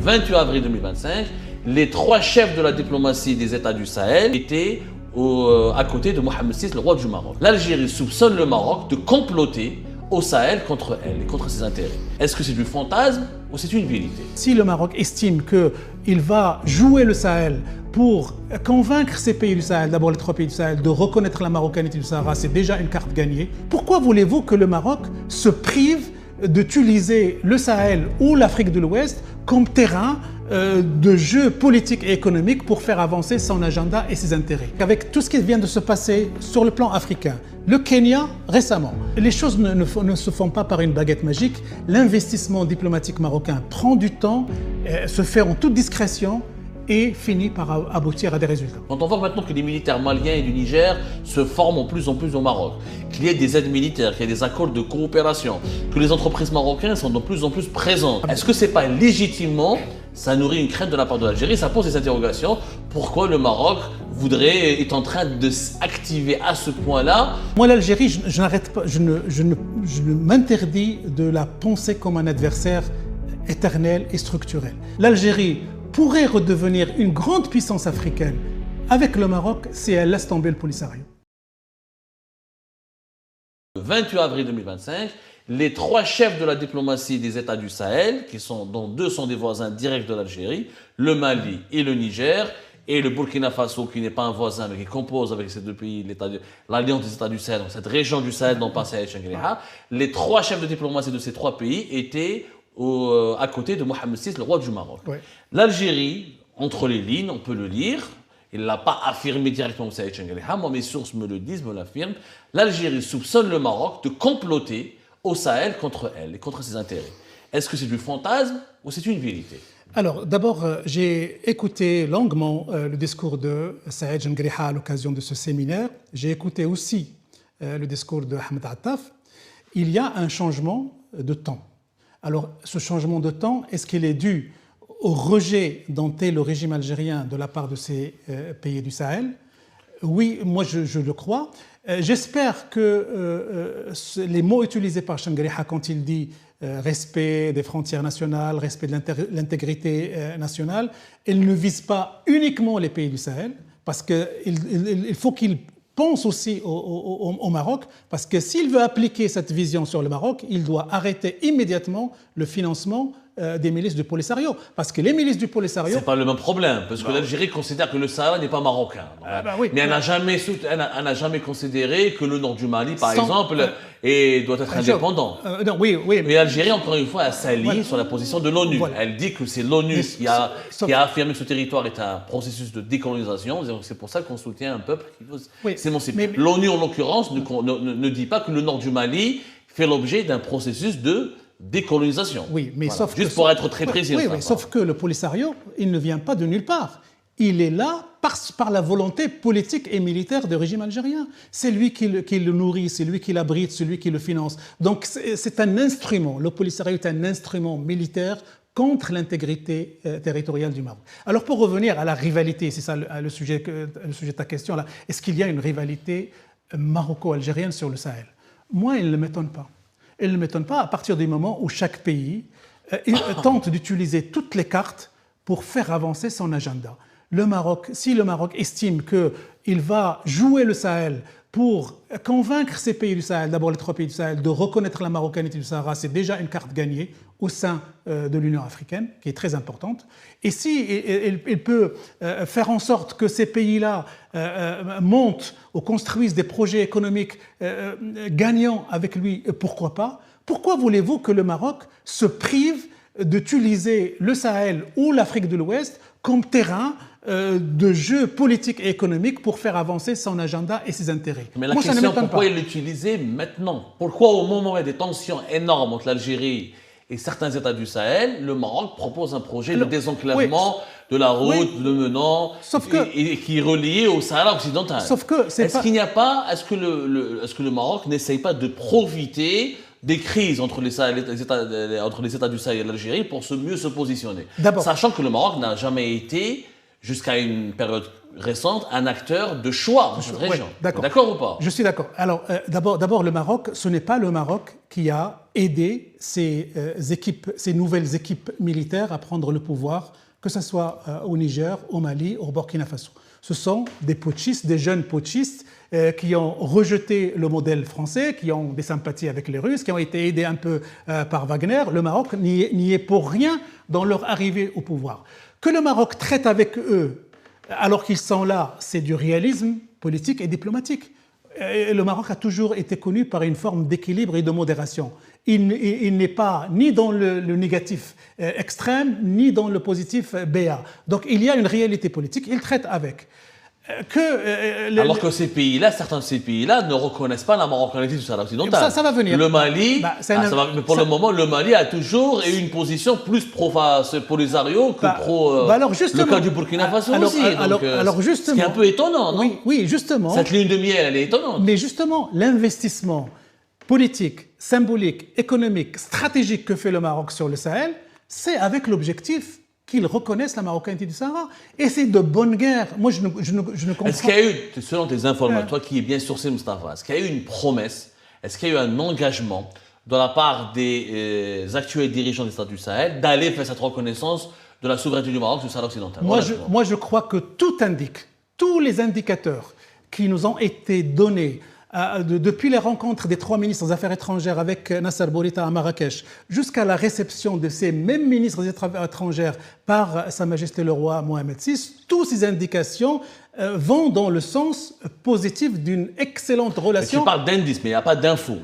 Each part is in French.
28 avril 2025, les trois chefs de la diplomatie des États du Sahel étaient à côté de Mohamed VI, le roi du Maroc. L'Algérie soupçonne le Maroc de comploter au Sahel contre elle et contre ses intérêts. Est-ce que c'est du fantasme ou c'est une vérité? Si le Maroc estime qu'il va jouer le Sahel pour convaincre ces pays du Sahel, d'abord les trois pays du Sahel, de reconnaître la marocanité du Sahara, c'est déjà une carte gagnée. Pourquoi voulez-vous que le Maroc se prive d'utiliser le Sahel ou l'Afrique de l'Ouest comme terrain de jeu politique et économique pour faire avancer son agenda et ses intérêts? Avec tout ce qui vient de se passer sur le plan africain, le Kenya récemment, les choses ne se font pas par une baguette magique. L'investissement diplomatique marocain prend du temps, se fait en toute discrétion et finit par aboutir à des résultats. Quand on voit maintenant que les militaires maliens et du Niger se forment en plus au Maroc, qu'il y ait des aides militaires, qu'il y ait des accords de coopération, que les entreprises marocaines sont de plus en plus présentes, est-ce que c'est pas légitimement, ça nourrit une crainte de la part de l'Algérie, ça pose des interrogations, pourquoi le Maroc est en train de s'activer à ce point-là? Moi, l'Algérie, je ne m'interdis de la penser comme un adversaire éternel et structurel. L'Algérie pourrait redevenir une grande puissance africaine avec le Maroc si elle laisse tomber le Polisario. Le 28 avril 2025, les trois chefs de la diplomatie des États du Sahel, dont deux sont des voisins directs de l'Algérie, le Mali et le Niger, et le Burkina Faso, qui n'est pas un voisin, mais qui compose avec ces deux pays l'Alliance des États du Sahel, cette région du Sahel dont pense Saïd Changriha, les trois chefs de diplomatie de ces trois pays étaient à côté de Mohamed VI, le roi du Maroc. Oui. L'Algérie, entre les lignes, on peut le lire, il ne l'a pas affirmé directement Saïd Changriha, moi mes sources me le disent, me l'affirment, l'Algérie soupçonne le Maroc de comploter au Sahel contre elle et contre ses intérêts. Est-ce que c'est du fantasme ou c'est une vérité? Alors, d'abord, j'ai écouté longuement le discours de Saïd Changriha à l'occasion de ce séminaire. J'ai écouté aussi le discours de Ahmed Attaf. Il y a un changement de temps. Alors, ce changement de temps, est-ce qu'il est dû au rejet dont est le régime algérien de la part de ces pays du Sahel? Oui, moi je le crois. J'espère que les mots utilisés par Changriha quand il dit respect des frontières nationales, respect de l'intégrité nationale, ils ne visent pas uniquement les pays du Sahel, parce qu'il faut qu'il pense aussi au Maroc, parce que s'il veut appliquer cette vision sur le Maroc, il doit arrêter immédiatement le financement des milices du Polisario. Parce que les milices du Polisario... C'est pas le même problème, parce que l'Algérie considère que le Sahara n'est pas marocain. Oui, mais elle n'a jamais considéré que le nord du Mali, par exemple, doit être indépendant. Oui. Mais l'Algérie, encore une fois, elle s'allie sur la position de l'ONU. Voilà. Elle dit que c'est l'ONU qui a affirmé que ce territoire est un processus de décolonisation. C'est pour ça qu'on soutient un peuple qui... Oui. L'ONU, en l'occurrence, ne dit pas que le nord du Mali fait l'objet d'un processus de décolonisation. Oui, mais sauf juste pour être très précis. Oui, mais sauf que le Polisario, il ne vient pas de nulle part. Il est là par la volonté politique et militaire du régime algérien. C'est lui qui le nourrit, c'est lui qui l'abrite, c'est lui qui le finance. Donc c'est un instrument. Le Polisario est un instrument militaire contre l'intégrité territoriale du Maroc. Alors pour revenir à la rivalité, c'est ça le sujet de ta question là, est-ce qu'il y a une rivalité maroco-algérienne sur le Sahel? Moi, il ne m'étonne pas. Il ne m'étonne pas à partir du moment où chaque pays tente d'utiliser toutes les cartes pour faire avancer son agenda. Si le Maroc estime qu'il va jouer le Sahel pour convaincre ces pays du Sahel, d'abord les trois pays du Sahel, de reconnaître la marocanité du Sahara, c'est déjà une carte gagnée au sein de l'Union africaine, qui est très importante. Et si il peut faire en sorte que ces pays-là montent ou construisent des projets économiques gagnants avec lui, pourquoi pas? Pourquoi voulez-vous que le Maroc se prive d'utiliser le Sahel ou l'Afrique de l'Ouest comme terrain de jeu politique et économique pour faire avancer son agenda et ses intérêts? Mais la question, pourquoi il l'utiliser maintenant? Pourquoi au moment où il y a des tensions énormes entre l'Algérie et certains États du Sahel, le Maroc propose un projet de désenclavement de la route de Menan et qui est relié au Sahara occidental? Sauf que est-ce que le Maroc n'essaye pas de profiter des crises entre les États du Sahel et l'Algérie pour mieux se positionner, sachant que le Maroc n'a jamais été jusqu'à une période récente, un acteur de choix dans cette région. D'accord ou pas? Je suis d'accord. Alors, d'abord, le Maroc, ce n'est pas le Maroc qui a aidé ces nouvelles équipes militaires à prendre le pouvoir, que ce soit au Niger, au Mali, au Burkina Faso. Ce sont des putschistes, des jeunes putschistes qui ont rejeté le modèle français, qui ont des sympathies avec les Russes, qui ont été aidés un peu par Wagner. Le Maroc n'y est pour rien dans leur arrivée au pouvoir. Que le Maroc traite avec eux alors qu'ils sont là, c'est du réalisme politique et diplomatique. Le Maroc a toujours été connu par une forme d'équilibre et de modération. Il n'est pas ni dans le négatif extrême, ni dans le positif béat. Donc il y a une réalité politique, il traite avec. Alors que ces pays-là, certains de ces pays-là ne reconnaissent pas la marocanité du Sahara occidental. Ça va venir. Le Mali, mais pour le moment, le Mali a toujours eu une position plus pro-Polisario que le cas du Burkina Faso aussi. Alors justement, ce qui est un peu étonnant, non? Oui, justement. Cette ligne de miel, elle est étonnante. Mais justement, l'investissement politique, symbolique, économique, stratégique que fait le Maroc sur le Sahel, c'est avec l'objectif qu'ils reconnaissent la marocanité du Sahara. Et c'est de bonne guerre. Moi, je ne comprends pas. Est-ce qu'il y a eu, selon tes informations, toi qui es bien sourcé, Moustapha, est-ce qu'il y a eu une promesse, est-ce qu'il y a eu un engagement de la part des actuels dirigeants des États du Sahel d'aller faire cette reconnaissance de la souveraineté du Maroc sur le Sahara occidental? Moi, je crois que tout indique, tous les indicateurs qui nous ont été donnés depuis les rencontres des 3 ministres des Affaires étrangères avec Nasser Bourita à Marrakech, jusqu'à la réception de ces mêmes ministres des Affaires étrangères par Sa Majesté le Roi Mohamed VI, toutes ces indications vont dans le sens positif d'une excellente relation. Mais tu parles d'indices, mais il n'y a pas d'infos.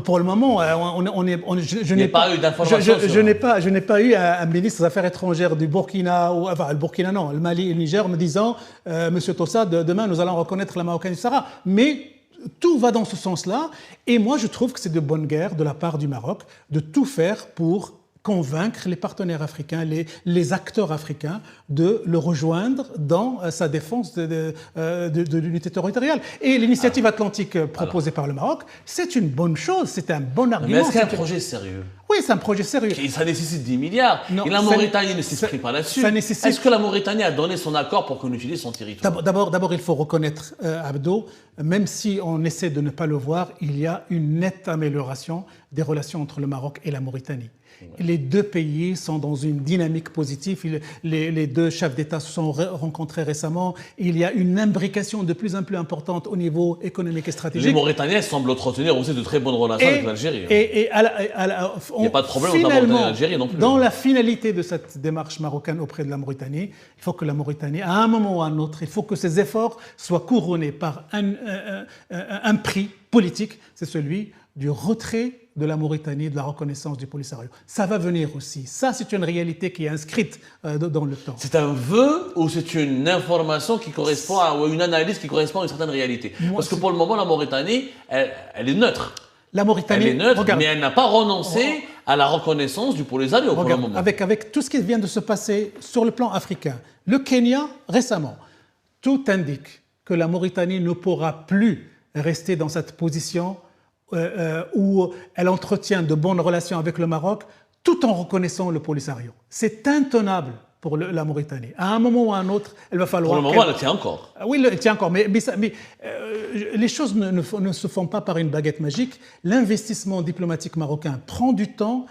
Pour le moment, je n'ai pas eu d'informations. Je n'ai pas eu un ministre des Affaires étrangères du Burkina, le Burkina non, le Mali et le Niger me disant Monsieur Tossa, demain nous allons reconnaître la marocanité du Sahara. Mais tout va dans ce sens-là, et moi je trouve que c'est de bonne guerre de la part du Maroc de tout faire pour convaincre les partenaires africains, les acteurs africains de le rejoindre dans sa défense de l'unité territoriale. Et l'initiative atlantique proposée par le Maroc, c'est une bonne chose, c'est un bon argument. Mais est-ce qu'il y a un projet sérieux? Oui, c'est un projet sérieux. Ça nécessite 10 milliards. Non, et la Mauritanie ne s'exprime pas là-dessus. Est-ce que la Mauritanie a donné son accord pour qu'on utilise son territoire? D'abord, il faut reconnaître, Abdo, même si on essaie de ne pas le voir, il y a une nette amélioration des relations entre le Maroc et la Mauritanie. Les deux pays sont dans une dynamique positive. Les deux chefs d'État se sont rencontrés récemment. Il y a une imbrication de plus en plus importante au niveau économique et stratégique. Les Mauritaniens semblent entretenir aussi de très bonnes relations avec l'Algérie. Il n'y a pas de problème entre la Mauritanie et l'Algérie non plus. Dans la finalité de cette démarche marocaine auprès de la Mauritanie, il faut que la Mauritanie, à un moment ou à un autre, il faut que ses efforts soient couronnés par un prix politique, c'est celui du retrait de la Mauritanie, de la reconnaissance du Polisario. Ça va venir aussi. Ça, c'est une réalité qui est inscrite dans le temps. C'est un vœu ou c'est une information qui correspond ou une analyse qui correspond à une certaine réalité? Parce que pour le moment, la Mauritanie, elle est neutre. La Mauritanie, elle est neutre, mais elle n'a pas renoncé à la reconnaissance du Polisario pour le moment. Avec tout ce qui vient de se passer sur le plan africain, le Kenya, récemment, tout indique que la Mauritanie ne pourra plus rester dans cette position où elle entretient de bonnes relations avec le Maroc tout en reconnaissant le Polisario. C'est intenable pour la Mauritanie. À un moment ou à un autre, elle va falloir... Pour le moment, elle tient encore. Oui, elle tient encore, mais les choses ne se font pas par une baguette magique. L'investissement diplomatique marocain prend du temps,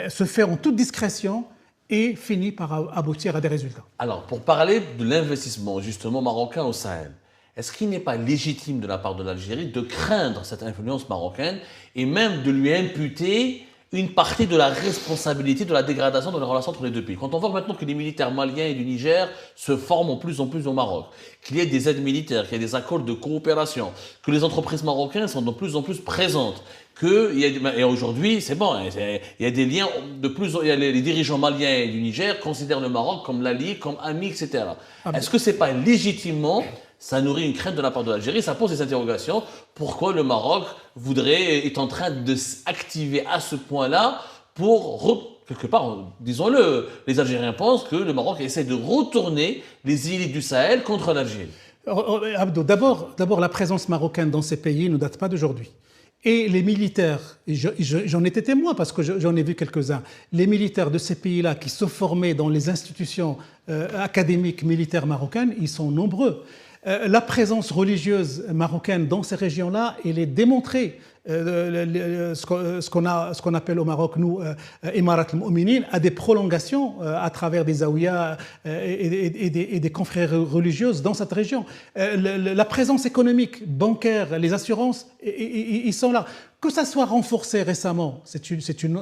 se fait en toute discrétion et finit par aboutir à des résultats. Alors, pour parler de l'investissement justement marocain au Sahel, est-ce qu'il n'est pas légitime de la part de l'Algérie de craindre cette influence marocaine et même de lui imputer une partie de la responsabilité de la dégradation de la relation entre les deux pays? Quand on voit maintenant que les militaires maliens et du Niger se forment de plus en plus au Maroc, qu'il y ait des aides militaires, qu'il y ait des accords de coopération, que les entreprises marocaines sont de plus en plus présentes, et aujourd'hui, c'est bon, il y a des liens les dirigeants maliens et du Niger considèrent le Maroc comme l'allié, comme ami, etc. Est-ce que c'est pas légitimement, ça nourrit une crainte de la part de l'Algérie, ça pose des interrogations. Pourquoi le Maroc est en train de s'activer à ce point-là pour, quelque part, disons-le, les Algériens pensent que le Maroc essaie de retourner les îles du Sahel contre l'Algérie. Abdo, d'abord, la présence marocaine dans ces pays ne date pas d'aujourd'hui. Et les militaires, et j'en étais témoin parce que j'en ai vu quelques-uns, les militaires de ces pays-là qui se formaient dans les institutions académiques militaires marocaines, ils sont nombreux. La présence religieuse marocaine dans ces régions-là, elle est démontrée. Ce qu'on appelle au Maroc, nous, Emirat al-Mouminin, a des prolongations à travers des zaouïas et des confréries religieuses dans cette région. La présence économique, bancaire, les assurances, ils sont là. Que ça soit renforcé récemment, c'est une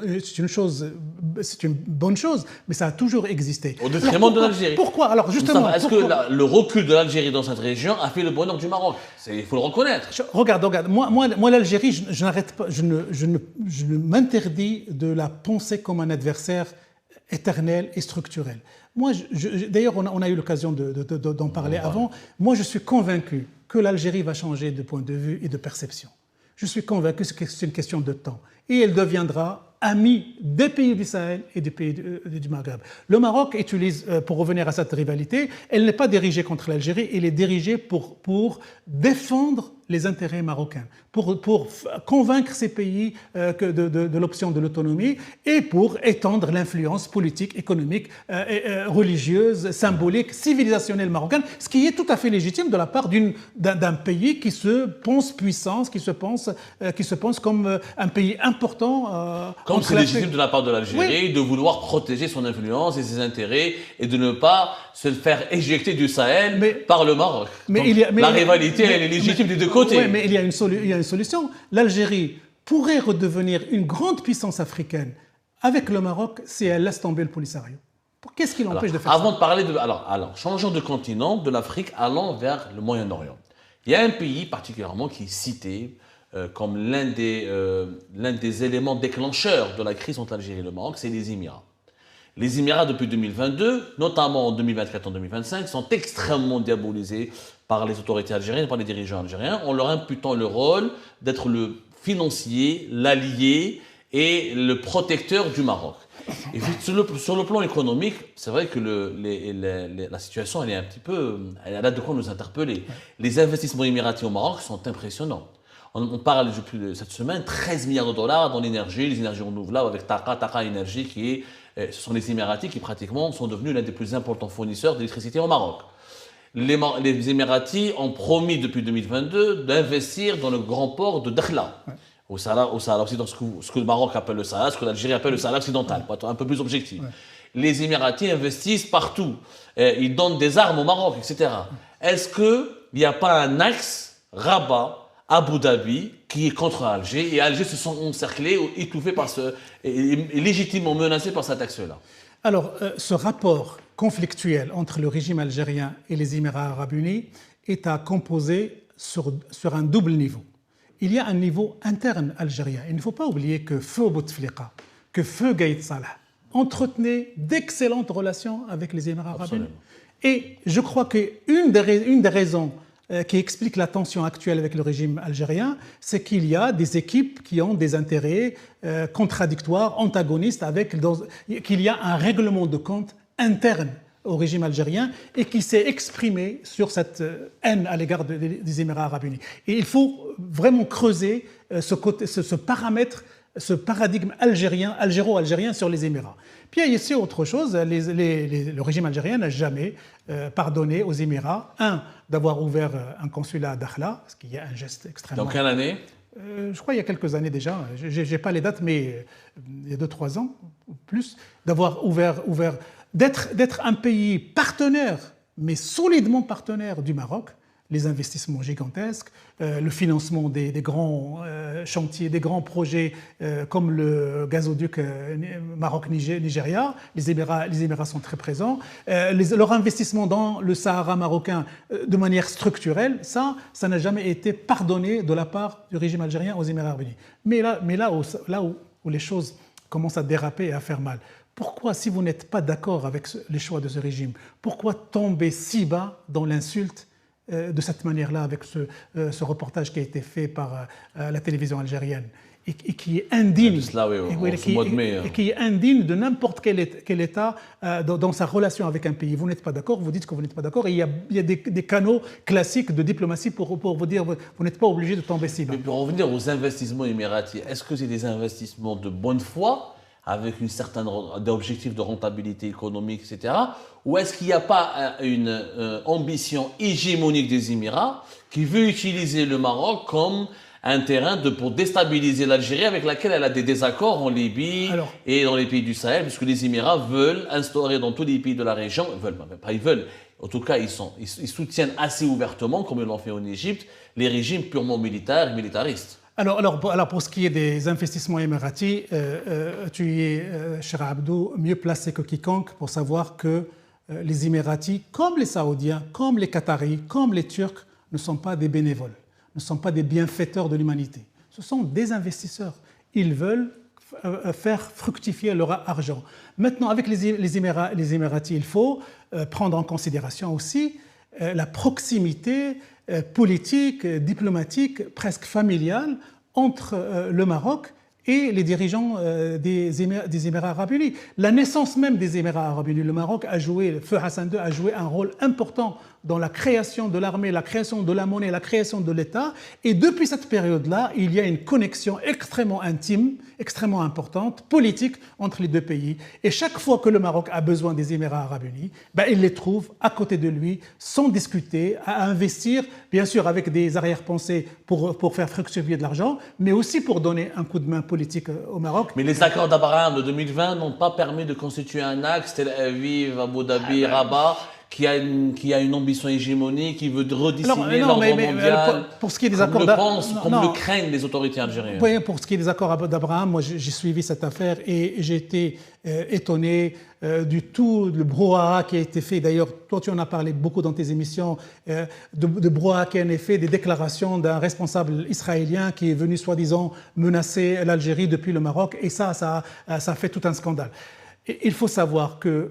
bonne chose, mais ça a toujours existé. Au détriment de l'Algérie. Pourquoi? Alors justement, est-ce que le recul de l'Algérie dans cette région a fait le bonheur du Maroc? Il faut le reconnaître. Regarde. Moi l'Algérie, je n'arrête pas, je ne m'interdis de la penser comme un adversaire éternel et structurel. Moi, d'ailleurs, on a eu l'occasion d'en parler avant. Moi, je suis convaincu que l'Algérie va changer de point de vue et de perception. Je suis convaincu que c'est une question de temps. Et elle deviendra amie des pays du Sahel et des pays du Maghreb. Le Maroc utilise, pour revenir à cette rivalité, elle n'est pas dirigée contre l'Algérie, elle est dirigée pour défendre les intérêts marocains, pour convaincre ces pays de l'option de l'autonomie et pour étendre l'influence politique, économique, religieuse, symbolique, civilisationnelle marocaine, ce qui est tout à fait légitime de la part d'un pays qui se pense puissant, qui se pense comme un pays important. Comme c'est légitime de la part de l'Algérie de vouloir protéger son influence et ses intérêts et de ne pas se faire éjecter du Sahel par le Maroc. La rivalité, elle est légitime des deux côtés. Oui, mais il y a une solution. L'Algérie pourrait redevenir une grande puissance africaine avec le Maroc si elle laisse tomber le Polisario. Qu'est-ce qui l'empêche de faire ça? Avant de parler de... Alors, changeons de continent, de l'Afrique, allons vers le Moyen-Orient. Il y a un pays particulièrement qui est cité comme l'un des éléments déclencheurs de la crise entre l'Algérie et le Maroc, c'est les Émirats. Les Émirats, depuis 2022, notamment en 2024 et en 2025, sont extrêmement diabolisés par les autorités algériennes, par les dirigeants algériens, en leur imputant le rôle d'être le financier, l'allié et le protecteur du Maroc. Et sur le plan économique, c'est vrai que la situation, elle est un petit peu... Elle a de quoi nous interpeller. Les investissements émiratis au Maroc sont impressionnants. On parle depuis cette semaine, 13 milliards de dollars dans l'énergie, les énergies renouvelables avec Taqa Énergie, ce sont les Émiratis qui pratiquement sont devenus l'un des plus importants fournisseurs d'électricité au Maroc. Les Émiratis ont promis depuis 2022 d'investir dans le grand port de Dakhla, au Sahara occidental, ce que le Maroc appelle le Sahara, ce que l'Algérie appelle le Sahara occidental, pour être un peu plus objectif. Les Émiratis investissent partout, ils donnent des armes au Maroc, etc. Est-ce qu'il n'y a pas un axe Rabat, Abu Dhabi, qui est contre Alger, et Alger se sent encerclé, étouffé et légitimement menacé par cet axe-là? Alors, ce rapport conflictuel entre le régime algérien et les Émirats arabes unis est à composer sur un double niveau. Il y a un niveau interne algérien. Il ne faut pas oublier que feu Bouteflika, que feu Gaïd Salah entretenaient d'excellentes relations avec les Émirats arabes unis. Et je crois qu'une des raisons qui explique la tension actuelle avec le régime algérien, c'est qu'il y a des équipes qui ont des intérêts contradictoires, antagonistes, qu'il y a un règlement de compte interne au régime algérien et qui s'est exprimé sur cette haine à l'égard des Émirats arabes unis. Et il faut vraiment creuser ce paramètre, ce paradigme algéro-algérien sur les Émirats. Puis il y a ici autre chose, le régime algérien n'a jamais pardonné aux Émirats, d'avoir ouvert un consulat à Dakhla, ce qui est un geste extrêmement... Dans quelle année? Je crois il y a quelques années déjà, je n'ai pas les dates, mais il y a 2-3 ans ou plus, d'avoir ouvert d'être un pays partenaire, mais solidement partenaire du Maroc, les investissements gigantesques, le financement des grands chantiers, des grands projets comme le gazoduc Maroc-Nigeria. Les Émirats sont très présents. Leur investissement dans le Sahara marocain de manière structurelle, ça n'a jamais été pardonné de la part du régime algérien aux Émirats arabes unis. Mais là où les choses commencent à déraper et à faire mal, pourquoi, si vous n'êtes pas d'accord avec les choix de ce régime, pourquoi tomber si bas dans l'insulte de cette manière-là avec ce reportage qui a été fait par la télévision algérienne? et qui est indigne, et qui est indigne de n'importe quel État dans sa relation avec un pays. Vous n'êtes pas d'accord, vous dites que vous n'êtes pas d'accord, et il y a des canaux classiques de diplomatie pour vous dire vous n'êtes pas obligé de tomber si bas. Mais pour revenir aux investissements émiratis, est-ce que c'est des investissements de bonne foi, avec une certaine objectif de rentabilité économique, etc. Ou est-ce qu'il n'y a pas une ambition hégémonique des Émirats qui veut utiliser le Maroc comme un terrain pour déstabiliser l'Algérie avec laquelle elle a des désaccords en Libye et dans les pays du Sahel, puisque les Émirats veulent instaurer dans tous les pays de la région, en tout cas ils soutiennent assez ouvertement, comme ils l'ont fait en Égypte, les régimes purement militaires et militaristes. Alors, pour ce qui est des investissements émiratis, tu es, cher Abdou, mieux placé que quiconque pour savoir que les Émiratis, comme les Saoudiens, comme les Qataris, comme les Turcs, ne sont pas des bénévoles, ne sont pas des bienfaiteurs de l'humanité. Ce sont des investisseurs. Ils veulent faire fructifier leur argent. Maintenant, avec les Émiratis, il faut prendre en considération aussi la proximité politique, diplomatique, presque familiale entre le Maroc et les dirigeants des Émirats arabes unis. La naissance même des Émirats arabes unis, le Maroc a joué, le feu Hassan II a joué un rôle important dans la création de l'armée, la création de la monnaie, la création de l'État. Et depuis cette période-là, il y a une connexion extrêmement intime, extrêmement importante, politique entre les deux pays. Et chaque fois que le Maroc a besoin des Émirats arabes unis, il les trouve à côté de lui, sans discuter, à investir, bien sûr avec des arrière-pensées pour faire fructifier de l'argent, mais aussi pour donner un coup de main politique au Maroc. Mais les accords d'Abraham de 2020 n'ont pas permis de constituer un axe, Tel Aviv, Abu Dhabi, Rabat, qui a une ambition hégémonique, qui veut redessiner l'ordre mondial, pour ce qui est des accords comme le craignent les autorités algériennes. Oui, pour ce qui est des accords d'Abraham, moi j'ai suivi cette affaire et j'ai été étonné du tout le brouhaha qui a été fait. D'ailleurs, toi tu en as parlé beaucoup dans tes émissions, de brouhaha qui en est fait, des déclarations d'un responsable israélien qui est venu soi-disant menacer l'Algérie depuis le Maroc, et ça fait tout un scandale. Il faut savoir que,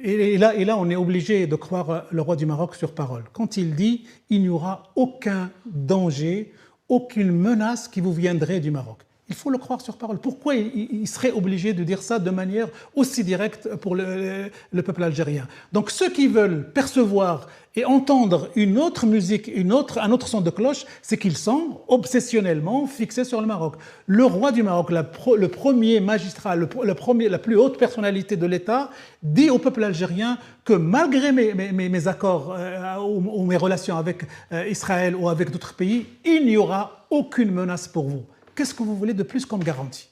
et là on est obligé de croire le roi du Maroc sur parole, quand il dit « il n'y aura aucun danger, aucune menace qui vous viendrait du Maroc ». Il faut le croire sur parole. Pourquoi il serait obligé de dire ça de manière aussi directe pour le peuple algérien? Donc ceux qui veulent percevoir et entendre une autre musique, un autre son de cloche, c'est qu'ils sont obsessionnellement fixés sur le Maroc. Le roi du Maroc, le premier magistrat, la plus haute personnalité de l'État, dit au peuple algérien que malgré mes accords ou mes relations avec Israël ou avec d'autres pays, il n'y aura aucune menace pour vous. Qu'est-ce que vous voulez de plus comme garantie?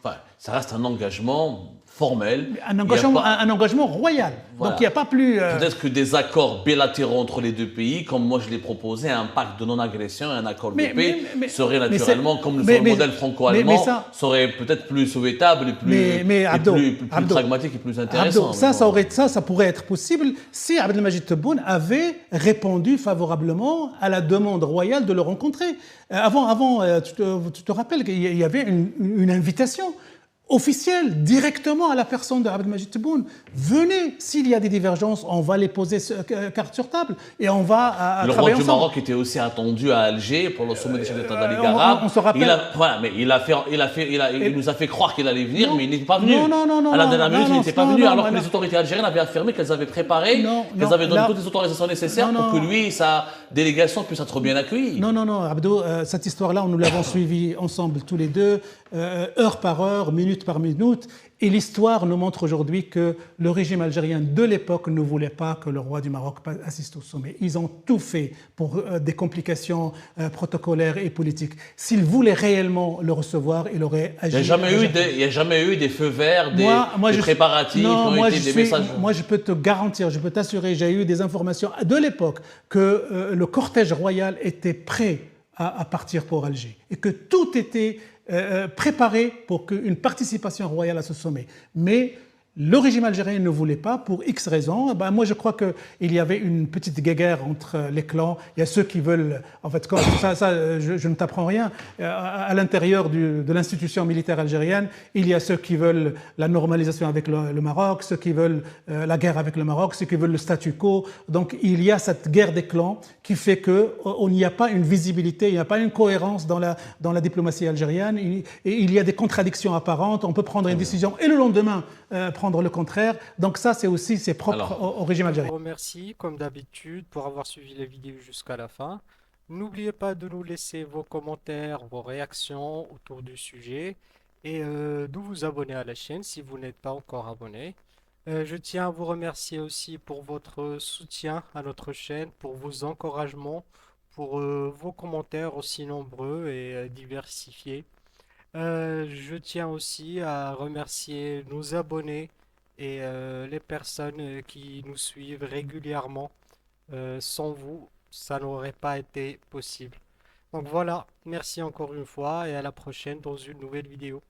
Enfin, ça reste un engagement formel. Un engagement royal. Voilà. Donc il n'y a pas plus... Peut-être que des accords bilatéraux entre les deux pays, comme moi je l'ai proposé, un pacte de non-agression, un accord de paix, serait naturellement, comme le modèle franco-allemand, serait peut-être plus souhaitable et plus pragmatique et plus intéressant. Abdou, ça pourrait être possible si Abdelmajid Tebboune avait répondu favorablement à la demande royale de le rencontrer. Avant, tu te rappelles qu'il y avait une invitation officielle directement à la personne de Abdelmajid Tebboune. Venez, s'il y a des divergences, on va les poser carte sur table et on va le roi du Maroc était aussi attendu à Alger pour le sommet des chefs d'État de la Ligue arabe. On se rappelle. Il nous a fait croire qu'il allait venir, mais il n'était pas venu. Non. À la dernière minute, il n'était pas venu, alors que les autorités algériennes avaient affirmé qu'elles avaient préparé, qu'elles avaient donné toutes les autorisations nécessaires pour que lui et sa délégation puissent être bien accueillis. Non, Abdou, cette histoire-là, nous l'avons suivie ensemble tous les deux, heure par heure, minute par minute, et l'histoire nous montre aujourd'hui que le régime algérien de l'époque ne voulait pas que le roi du Maroc assiste au sommet. Ils ont tout fait pour des complications protocolaires et politiques. S'ils voulaient réellement le recevoir, il aurait agi. Il n'y a jamais eu des feux verts, des préparatifs, des messages. Moi, je peux te garantir, je peux t'assurer, j'ai eu des informations de l'époque que le cortège royal était prêt à partir pour Alger et que tout était préparé pour une participation royale à ce sommet. Mais Le régime algérien ne voulait pas pour X raisons. Ben, moi, je crois qu'il y avait une petite guéguerre entre les clans. Il y a ceux qui veulent, en fait, je ne t'apprends rien. À l'intérieur de l'institution militaire algérienne, il y a ceux qui veulent la normalisation avec le Maroc, ceux qui veulent la guerre avec le Maroc, ceux qui veulent le statu quo. Donc, il y a cette guerre des clans qui fait qu'il n'y a pas une visibilité, il n'y a pas une cohérence dans la diplomatie algérienne. Et il y a des contradictions apparentes. On peut prendre une décision et le lendemain prendre le contraire. Donc ça, c'est propre au régime Je algérien. vous remercie, comme d'habitude, pour avoir suivi la vidéo jusqu'à la fin. N'oubliez pas de nous laisser vos commentaires, vos réactions autour du sujet et de vous abonner à la chaîne si vous n'êtes pas encore abonné. Je tiens à vous remercier aussi pour votre soutien à notre chaîne, pour vos encouragements, pour vos commentaires aussi nombreux et diversifiés. Je tiens aussi à remercier nos abonnés et les personnes qui nous suivent régulièrement. Sans vous, ça n'aurait pas été possible. Donc voilà, merci encore une fois et à la prochaine dans une nouvelle vidéo.